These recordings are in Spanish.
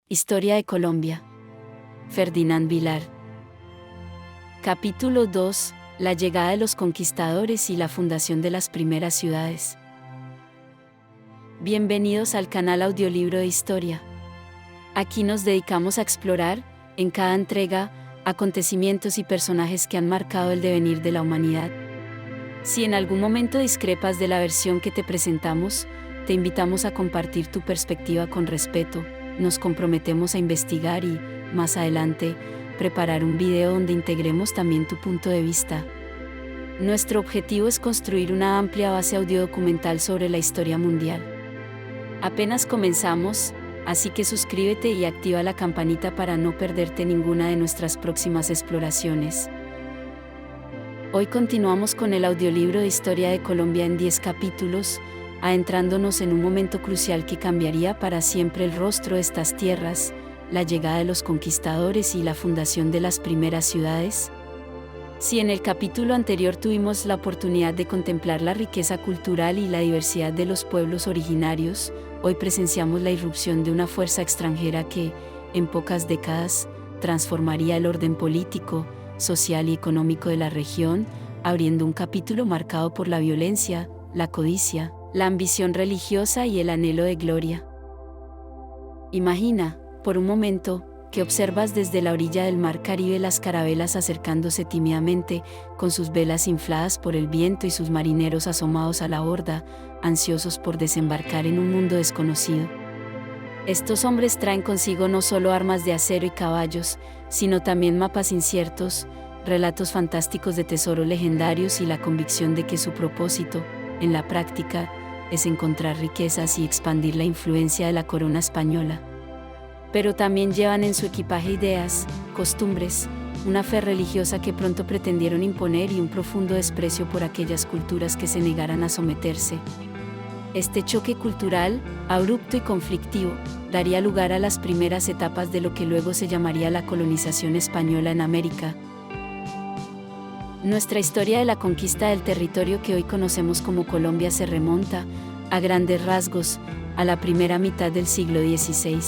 Historia de Colombia. Ferdinand Vilar. Capítulo 2. La llegada de los conquistadores y la fundación de las primeras ciudades. Bienvenidos al canal Audiolibro de Historia. Aquí nos dedicamos a explorar, en cada entrega, acontecimientos y personajes que han marcado el devenir de la humanidad. Si en algún momento discrepas de la versión que te presentamos, te invitamos a compartir tu perspectiva con respeto. Nos comprometemos a investigar y, más adelante, preparar un video donde integremos también tu punto de vista. Nuestro objetivo es construir una amplia base audiodocumental sobre la historia mundial. Apenas comenzamos, así que suscríbete y activa la campanita para no perderte ninguna de nuestras próximas exploraciones. Hoy continuamos con el audiolibro de Historia de Colombia en 10 capítulos, adentrándonos en un momento crucial que cambiaría para siempre el rostro de estas tierras, la llegada de los conquistadores y la fundación de las primeras ciudades. Si en el capítulo anterior tuvimos la oportunidad de contemplar la riqueza cultural y la diversidad de los pueblos originarios, hoy presenciamos la irrupción de una fuerza extranjera que, en pocas décadas, transformaría el orden político, social y económico de la región, abriendo un capítulo marcado por la violencia, la codicia, la ambición religiosa y el anhelo de gloria. Imagina, por un momento, que observas desde la orilla del mar Caribe las carabelas acercándose tímidamente, con sus velas infladas por el viento y sus marineros asomados a la borda, ansiosos por desembarcar en un mundo desconocido. Estos hombres traen consigo no solo armas de acero y caballos, sino también mapas inciertos, relatos fantásticos de tesoros legendarios y la convicción de que su propósito, en la práctica, es encontrar riquezas y expandir la influencia de la corona española. Pero también llevan en su equipaje ideas, costumbres, una fe religiosa que pronto pretendieron imponer y un profundo desprecio por aquellas culturas que se negaran a someterse. Este choque cultural, abrupto y conflictivo, daría lugar a las primeras etapas de lo que luego se llamaría la colonización española en América. Nuestra historia de la conquista del territorio que hoy conocemos como Colombia se remonta, a grandes rasgos, a la primera mitad del siglo XVI.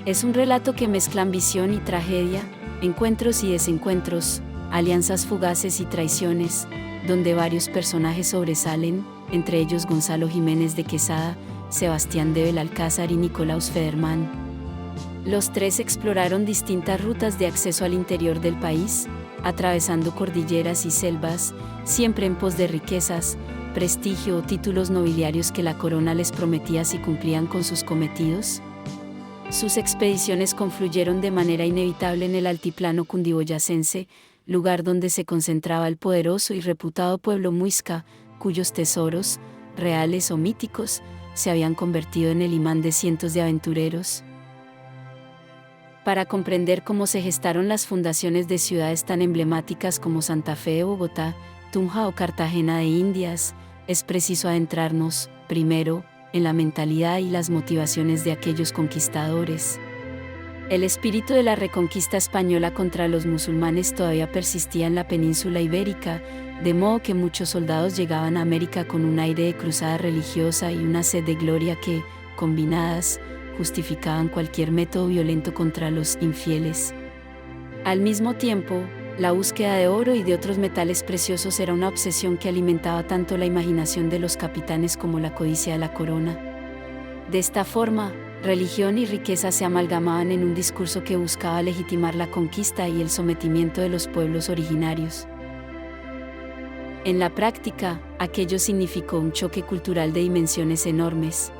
Es un relato que mezcla ambición y tragedia, encuentros y desencuentros, alianzas fugaces y traiciones, donde varios personajes sobresalen, entre ellos Gonzalo Jiménez de Quesada, Sebastián de Belalcázar y Nicolaus Federmann. Los tres exploraron distintas rutas de acceso al interior del país, atravesando cordilleras y selvas, siempre en pos de riquezas, prestigio o títulos nobiliarios que la corona les prometía si cumplían con sus cometidos. Sus expediciones confluyeron de manera inevitable en el altiplano cundiboyacense, lugar donde se concentraba el poderoso y reputado pueblo muisca, cuyos tesoros, reales o míticos, se habían convertido en el imán de cientos de aventureros. Para comprender cómo se gestaron las fundaciones de ciudades tan emblemáticas como Santa Fe de Bogotá, Tunja o Cartagena de Indias, es preciso adentrarnos, primero, en la mentalidad y las motivaciones de aquellos conquistadores. El espíritu de la reconquista española contra los musulmanes todavía persistía en la península ibérica, de modo que muchos soldados llegaban a América con un aire de cruzada religiosa y una sed de gloria que, combinadas, justificaban cualquier método violento contra los infieles. Al mismo tiempo, la búsqueda de oro y de otros metales preciosos era una obsesión que alimentaba tanto la imaginación de los capitanes como la codicia de la corona. De esta forma, religión y riqueza se amalgamaban en un discurso que buscaba legitimar la conquista y el sometimiento de los pueblos originarios. En la práctica, aquello significó un choque cultural de dimensiones enormes.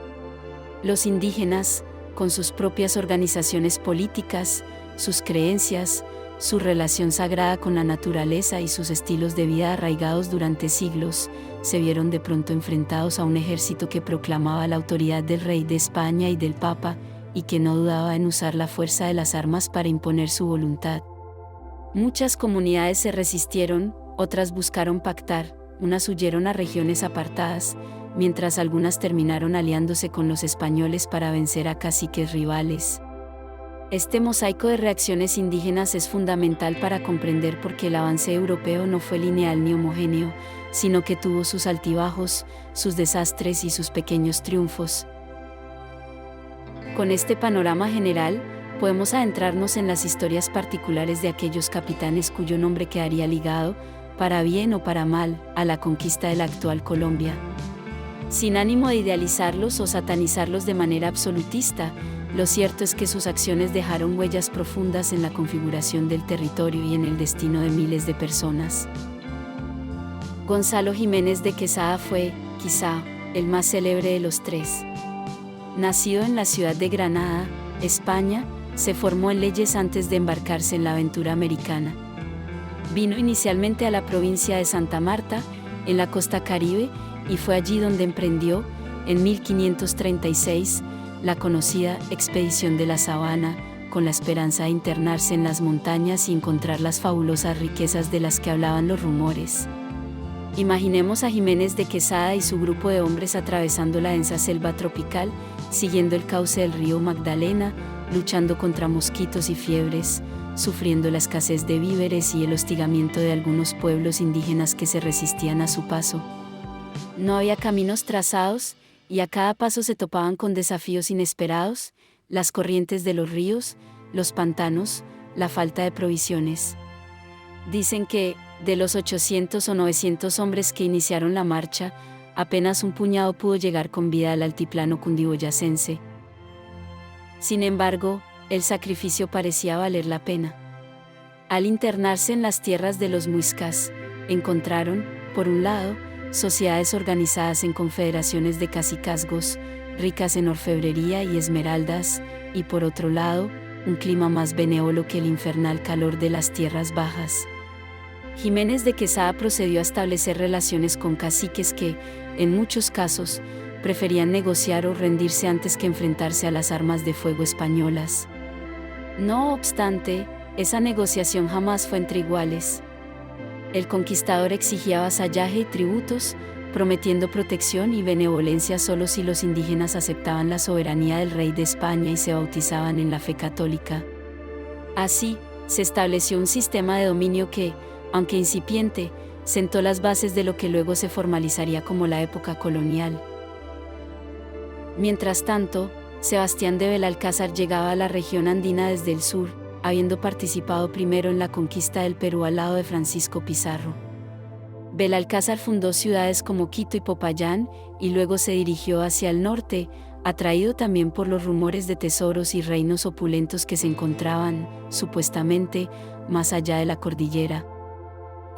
Los indígenas, con sus propias organizaciones políticas, sus creencias, su relación sagrada con la naturaleza y sus estilos de vida arraigados durante siglos, se vieron de pronto enfrentados a un ejército que proclamaba la autoridad del rey de España y del Papa, y que no dudaba en usar la fuerza de las armas para imponer su voluntad. Muchas comunidades se resistieron, otras buscaron pactar, unas huyeron a regiones apartadas, mientras algunas terminaron aliándose con los españoles para vencer a caciques rivales. Este mosaico de reacciones indígenas es fundamental para comprender por qué el avance europeo no fue lineal ni homogéneo, sino que tuvo sus altibajos, sus desastres y sus pequeños triunfos. Con este panorama general, podemos adentrarnos en las historias particulares de aquellos capitanes cuyo nombre quedaría ligado, para bien o para mal, a la conquista de la actual Colombia. Sin ánimo de idealizarlos o satanizarlos de manera absolutista, lo cierto es que sus acciones dejaron huellas profundas en la configuración del territorio y en el destino de miles de personas. Gonzalo Jiménez de Quesada fue, quizá, el más célebre de los tres. Nacido en la ciudad de Granada, España, se formó en leyes antes de embarcarse en la aventura americana. Vino inicialmente a la provincia de Santa Marta, en la costa Caribe, y fue allí donde emprendió, en 1536, la conocida Expedición de la Sabana, con la esperanza de internarse en las montañas y encontrar las fabulosas riquezas de las que hablaban los rumores. Imaginemos a Jiménez de Quesada y su grupo de hombres atravesando la densa selva tropical, siguiendo el cauce del río Magdalena, luchando contra mosquitos y fiebres, sufriendo la escasez de víveres y el hostigamiento de algunos pueblos indígenas que se resistían a su paso. No había caminos trazados, y a cada paso se topaban con desafíos inesperados, las corrientes de los ríos, los pantanos, la falta de provisiones. Dicen que, de los 800 o 900 hombres que iniciaron la marcha, apenas un puñado pudo llegar con vida al altiplano cundiboyacense. Sin embargo, el sacrificio parecía valer la pena. Al internarse en las tierras de los muiscas, encontraron, por un lado, sociedades organizadas en confederaciones de cacicazgos, ricas en orfebrería y esmeraldas, y por otro lado, un clima más benévolo que el infernal calor de las tierras bajas. Jiménez de Quesada procedió a establecer relaciones con caciques que, en muchos casos, preferían negociar o rendirse antes que enfrentarse a las armas de fuego españolas. No obstante, esa negociación jamás fue entre iguales. El conquistador exigía vasallaje y tributos, prometiendo protección y benevolencia solo si los indígenas aceptaban la soberanía del rey de España y se bautizaban en la fe católica. Así, se estableció un sistema de dominio que, aunque incipiente, sentó las bases de lo que luego se formalizaría como la época colonial. Mientras tanto, Sebastián de Belalcázar llegaba a la región andina desde el sur, habiendo participado primero en la conquista del Perú al lado de Francisco Pizarro. Belalcázar fundó ciudades como Quito y Popayán, y luego se dirigió hacia el norte, atraído también por los rumores de tesoros y reinos opulentos que se encontraban, supuestamente, más allá de la cordillera.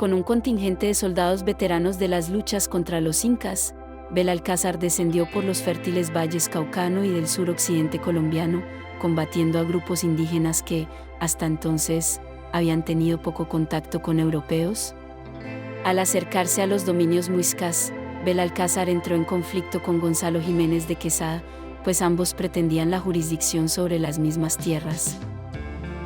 Con un contingente de soldados veteranos de las luchas contra los incas, Belalcázar descendió por los fértiles valles caucano y del suroccidente colombiano, combatiendo a grupos indígenas que, hasta entonces, habían tenido poco contacto con europeos. Al acercarse a los dominios muiscas, Belalcázar entró en conflicto con Gonzalo Jiménez de Quesada, pues ambos pretendían la jurisdicción sobre las mismas tierras.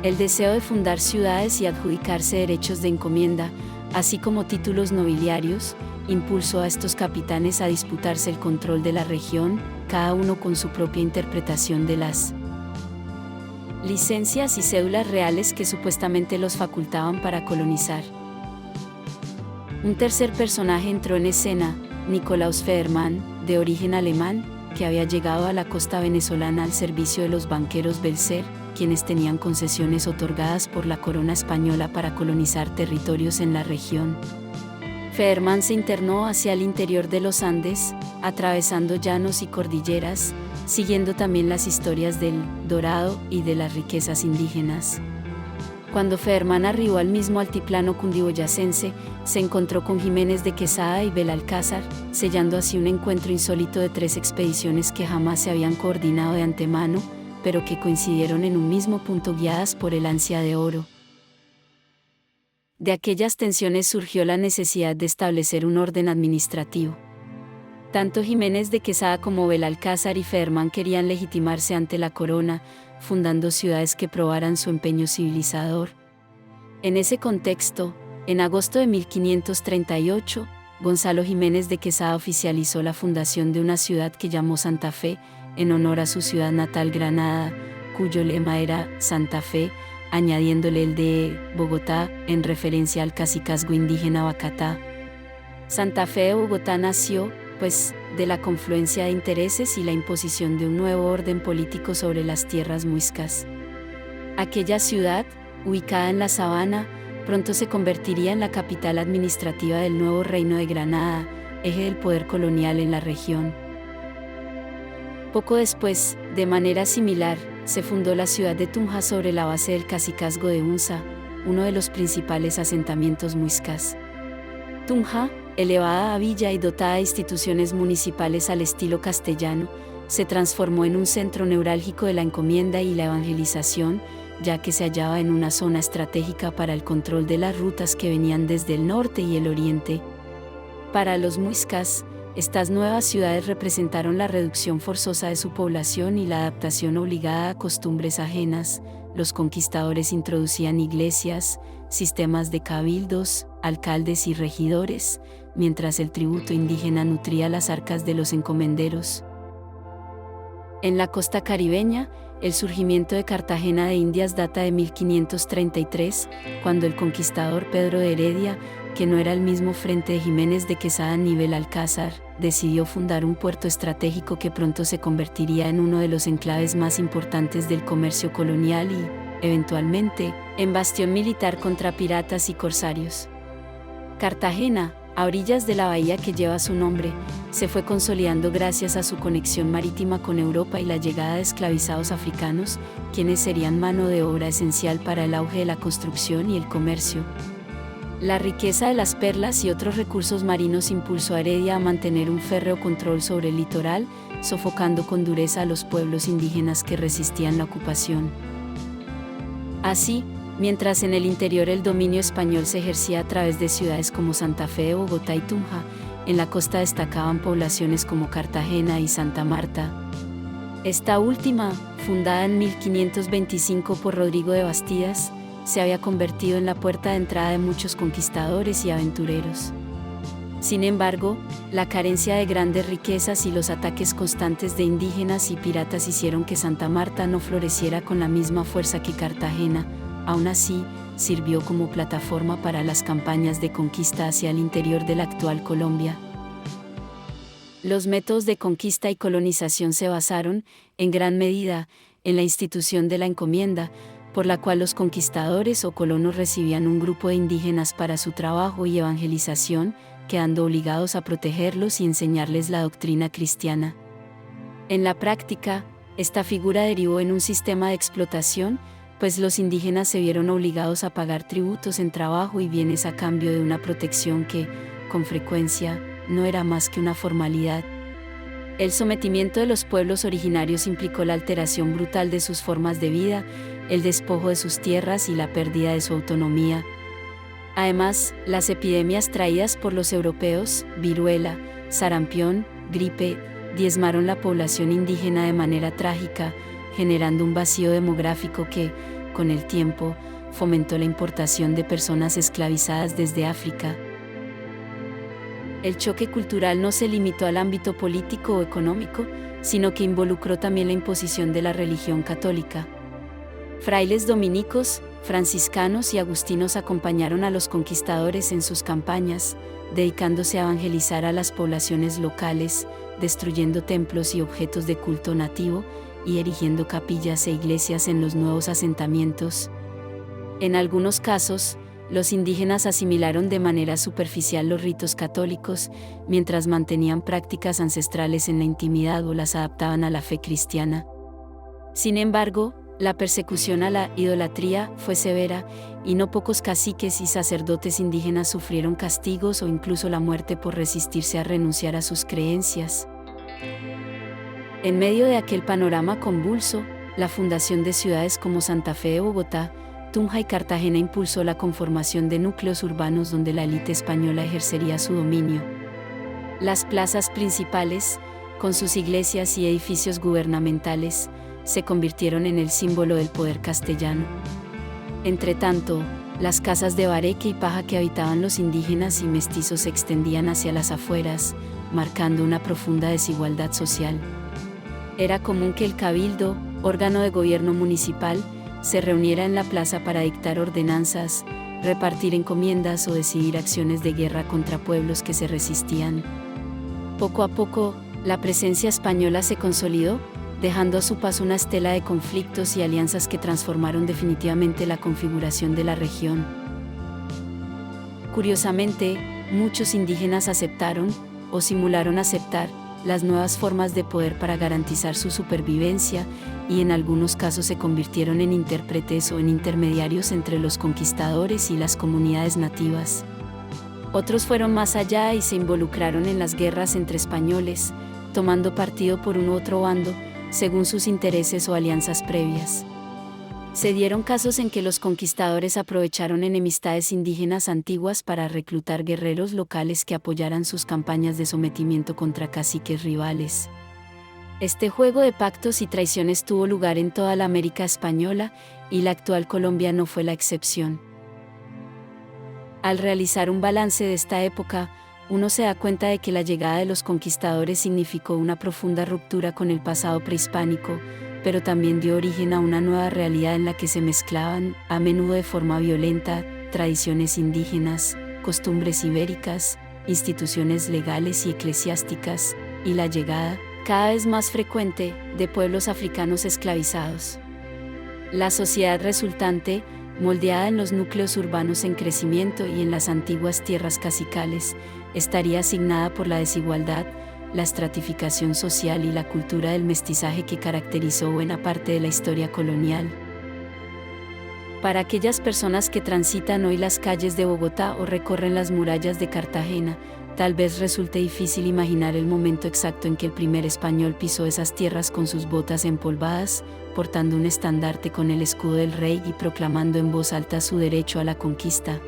El deseo de fundar ciudades y adjudicarse derechos de encomienda, así como títulos nobiliarios, impulsó a estos capitanes a disputarse el control de la región, cada uno con su propia interpretación de las licencias y cédulas reales que supuestamente los facultaban para colonizar. Un tercer personaje entró en escena, Nikolaus Federmann, de origen alemán, que había llegado a la costa venezolana al servicio de los banqueros Belcer, quienes tenían concesiones otorgadas por la corona española para colonizar territorios en la región. Federmann se internó hacia el interior de los Andes, atravesando llanos y cordilleras, siguiendo también las historias del Dorado y de las riquezas indígenas. Cuando Federmann arribó al mismo altiplano cundiboyacense, se encontró con Jiménez de Quesada y Belalcázar, sellando así un encuentro insólito de tres expediciones que jamás se habían coordinado de antemano, pero que coincidieron en un mismo punto guiadas por el ansia de oro. De aquellas tensiones surgió la necesidad de establecer un orden administrativo. Tanto Jiménez de Quesada como Belalcázar y Federmann querían legitimarse ante la corona, fundando ciudades que probaran su empeño civilizador. En ese contexto, en agosto de 1538, Gonzalo Jiménez de Quesada oficializó la fundación de una ciudad que llamó Santa Fe, en honor a su ciudad natal Granada, cuyo lema era Santa Fe, añadiéndole el de Bogotá, en referencia al cacicazgo indígena Bacatá. Santa Fe de Bogotá nació, pues, de la confluencia de intereses y la imposición de un nuevo orden político sobre las tierras muiscas. Aquella ciudad, ubicada en la sabana, pronto se convertiría en la capital administrativa del nuevo Reino de Granada, eje del poder colonial en la región. Poco después, de manera similar, se fundó la ciudad de Tunja sobre la base del cacicazgo de Hunza, uno de los principales asentamientos muiscas. Tunja, elevada a villa y dotada de instituciones municipales al estilo castellano, se transformó en un centro neurálgico de la encomienda y la evangelización, ya que se hallaba en una zona estratégica para el control de las rutas que venían desde el norte y el oriente. Para los muiscas, estas nuevas ciudades representaron la reducción forzosa de su población y la adaptación obligada a costumbres ajenas. Los conquistadores introducían iglesias, sistemas de cabildos, alcaldes y regidores, mientras el tributo indígena nutría las arcas de los encomenderos. En la costa caribeña, el surgimiento de Cartagena de Indias data de 1533, cuando el conquistador Pedro de Heredia, que no era el mismo frente de Jiménez de Quesada ni Belalcázar, decidió fundar un puerto estratégico que pronto se convertiría en uno de los enclaves más importantes del comercio colonial y, eventualmente, en bastión militar contra piratas y corsarios. Cartagena, a orillas de la bahía que lleva su nombre, se fue consolidando gracias a su conexión marítima con Europa y la llegada de esclavizados africanos, quienes serían mano de obra esencial para el auge de la construcción y el comercio. La riqueza de las perlas y otros recursos marinos impulsó a Heredia a mantener un férreo control sobre el litoral, sofocando con dureza a los pueblos indígenas que resistían la ocupación. Así, mientras en el interior el dominio español se ejercía a través de ciudades como Santa Fe, Bogotá y Tunja, en la costa destacaban poblaciones como Cartagena y Santa Marta. Esta última, fundada en 1525 por Rodrigo de Bastidas, se había convertido en la puerta de entrada de muchos conquistadores y aventureros. Sin embargo, la carencia de grandes riquezas y los ataques constantes de indígenas y piratas hicieron que Santa Marta no floreciera con la misma fuerza que Cartagena. Aún así, sirvió como plataforma para las campañas de conquista hacia el interior de la actual Colombia. Los métodos de conquista y colonización se basaron, en gran medida, en la institución de la encomienda, por la cual los conquistadores o colonos recibían un grupo de indígenas para su trabajo y evangelización, quedando obligados a protegerlos y enseñarles la doctrina cristiana. En la práctica, esta figura derivó en un sistema de explotación, pues los indígenas se vieron obligados a pagar tributos en trabajo y bienes a cambio de una protección que, con frecuencia, no era más que una formalidad. El sometimiento de los pueblos originarios implicó la alteración brutal de sus formas de vida, el despojo de sus tierras y la pérdida de su autonomía. Además, las epidemias traídas por los europeos, viruela, sarampión, gripe, diezmaron la población indígena de manera trágica, generando un vacío demográfico que, con el tiempo, fomentó la importación de personas esclavizadas desde África. El choque cultural no se limitó al ámbito político o económico, sino que involucró también la imposición de la religión católica. Frailes dominicos, franciscanos y agustinos acompañaron a los conquistadores en sus campañas, dedicándose a evangelizar a las poblaciones locales, destruyendo templos y objetos de culto nativo, y erigiendo capillas e iglesias en los nuevos asentamientos. En algunos casos, los indígenas asimilaron de manera superficial los ritos católicos, mientras mantenían prácticas ancestrales en la intimidad o las adaptaban a la fe cristiana. Sin embargo, la persecución a la idolatría fue severa, y no pocos caciques y sacerdotes indígenas sufrieron castigos o incluso la muerte por resistirse a renunciar a sus creencias. En medio de aquel panorama convulso, la fundación de ciudades como Santa Fe de Bogotá, Tunja y Cartagena impulsó la conformación de núcleos urbanos donde la élite española ejercería su dominio. Las plazas principales, con sus iglesias y edificios gubernamentales, se convirtieron en el símbolo del poder castellano. Entretanto, las casas de bareque y paja que habitaban los indígenas y mestizos se extendían hacia las afueras, marcando una profunda desigualdad social. Era común que el cabildo, órgano de gobierno municipal, se reuniera en la plaza para dictar ordenanzas, repartir encomiendas o decidir acciones de guerra contra pueblos que se resistían. Poco a poco, la presencia española se consolidó, dejando a su paso una estela de conflictos y alianzas que transformaron definitivamente la configuración de la región. Curiosamente, muchos indígenas aceptaron, o simularon aceptar, las nuevas formas de poder para garantizar su supervivencia, y en algunos casos se convirtieron en intérpretes o en intermediarios entre los conquistadores y las comunidades nativas. Otros fueron más allá y se involucraron en las guerras entre españoles, tomando partido por un u otro bando, según sus intereses o alianzas previas. Se dieron casos en que los conquistadores aprovecharon enemistades indígenas antiguas para reclutar guerreros locales que apoyaran sus campañas de sometimiento contra caciques rivales. Este juego de pactos y traiciones tuvo lugar en toda la América española, y la actual Colombia no fue la excepción. Al realizar un balance de esta época, uno se da cuenta de que la llegada de los conquistadores significó una profunda ruptura con el pasado prehispánico, pero también dio origen a una nueva realidad en la que se mezclaban, a menudo de forma violenta, tradiciones indígenas, costumbres ibéricas, instituciones legales y eclesiásticas, y la llegada, cada vez más frecuente, de pueblos africanos esclavizados. La sociedad resultante, moldeada en los núcleos urbanos en crecimiento y en las antiguas tierras cacicales, estaría asignada por la desigualdad, la estratificación social y la cultura del mestizaje que caracterizó buena parte de la historia colonial. Para aquellas personas que transitan hoy las calles de Bogotá o recorren las murallas de Cartagena, tal vez resulte difícil imaginar el momento exacto en que el primer español pisó esas tierras con sus botas empolvadas, portando un estandarte con el escudo del rey y proclamando en voz alta su derecho a la conquista.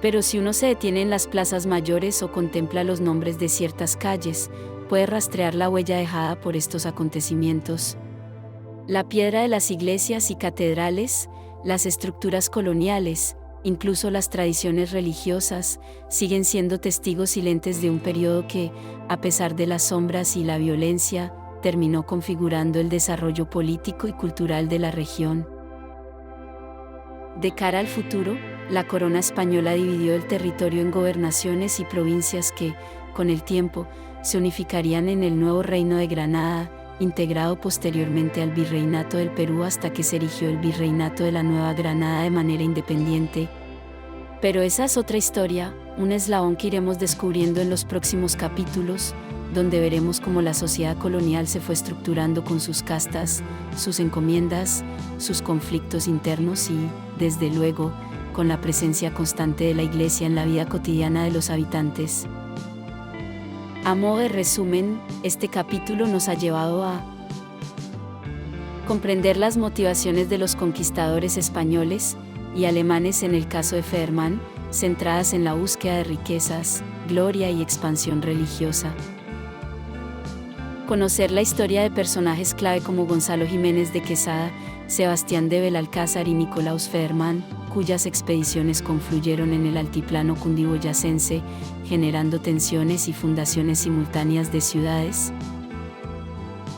Pero si uno se detiene en las plazas mayores o contempla los nombres de ciertas calles, puede rastrear la huella dejada por estos acontecimientos. La piedra de las iglesias y catedrales, las estructuras coloniales, incluso las tradiciones religiosas, siguen siendo testigos silentes de un periodo que, a pesar de las sombras y la violencia, terminó configurando el desarrollo político y cultural de la región. De cara al futuro, la corona española dividió el territorio en gobernaciones y provincias que, con el tiempo, se unificarían en el nuevo Reino de Granada, integrado posteriormente al Virreinato del Perú hasta que se erigió el Virreinato de la Nueva Granada de manera independiente. Pero esa es otra historia, un eslabón que iremos descubriendo en los próximos capítulos, donde veremos cómo la sociedad colonial se fue estructurando con sus castas, sus encomiendas, sus conflictos internos y, desde luego, con la presencia constante de la Iglesia en la vida cotidiana de los habitantes. A modo de resumen, este capítulo nos ha llevado a comprender las motivaciones de los conquistadores españoles y alemanes en el caso de Federmann, centradas en la búsqueda de riquezas, gloria y expansión religiosa. Conocer la historia de personajes clave como Gonzalo Jiménez de Quesada, Sebastián de Belalcázar y Nicolaus Federmann, cuyas expediciones confluyeron en el altiplano cundiboyacense, generando tensiones y fundaciones simultáneas de ciudades.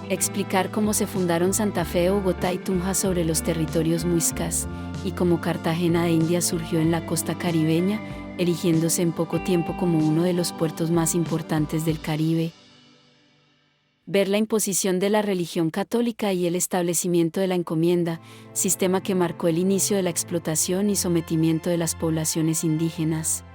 Explicar cómo se fundaron Santa Fe de Bogotá y Tunja sobre los territorios muiscas, y cómo Cartagena de Indias surgió en la costa caribeña, erigiéndose en poco tiempo como uno de los puertos más importantes del Caribe. Ver la imposición de la religión católica y el establecimiento de la encomienda, sistema que marcó el inicio de la explotación y sometimiento de las poblaciones indígenas.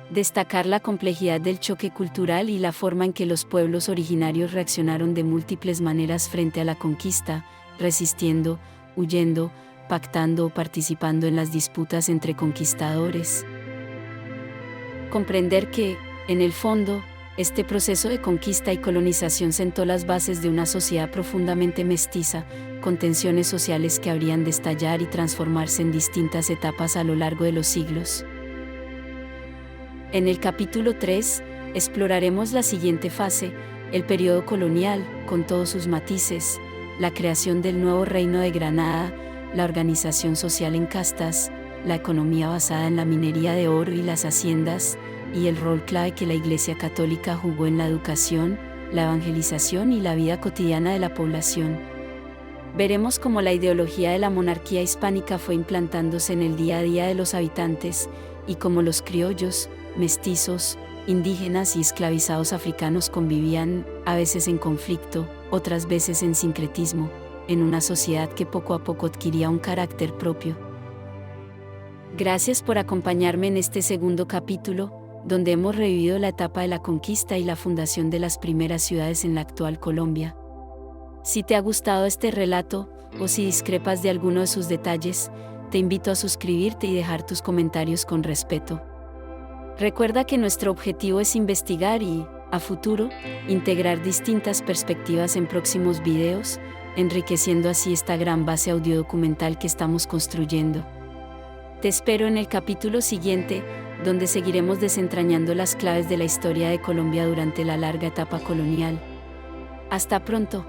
Destacar la complejidad del choque cultural y la forma en que los pueblos originarios reaccionaron de múltiples maneras frente a la conquista, resistiendo, huyendo, pactando o participando en las disputas entre conquistadores. Comprender que, en el fondo, este proceso de conquista y colonización sentó las bases de una sociedad profundamente mestiza, con tensiones sociales que habrían de estallar y transformarse en distintas etapas a lo largo de los siglos. En el capítulo 3, exploraremos la siguiente fase, el periodo colonial, con todos sus matices, la creación del nuevo Reino de Granada, la organización social en castas, la economía basada en la minería de oro y las haciendas, y el rol clave que la Iglesia Católica jugó en la educación, la evangelización y la vida cotidiana de la población. Veremos cómo la ideología de la monarquía hispánica fue implantándose en el día a día de los habitantes, y cómo los criollos, mestizos, indígenas y esclavizados africanos convivían, a veces en conflicto, otras veces en sincretismo, en una sociedad que poco a poco adquiría un carácter propio. Gracias por acompañarme en este segundo capítulo, donde hemos revivido la etapa de la conquista y la fundación de las primeras ciudades en la actual Colombia. Si te ha gustado este relato, o si discrepas de alguno de sus detalles, te invito a suscribirte y dejar tus comentarios con respeto. Recuerda que nuestro objetivo es investigar y, a futuro, integrar distintas perspectivas en próximos videos, enriqueciendo así esta gran base audiodocumental que estamos construyendo. Te espero en el capítulo siguiente, donde seguiremos desentrañando las claves de la historia de Colombia durante la larga etapa colonial. Hasta pronto.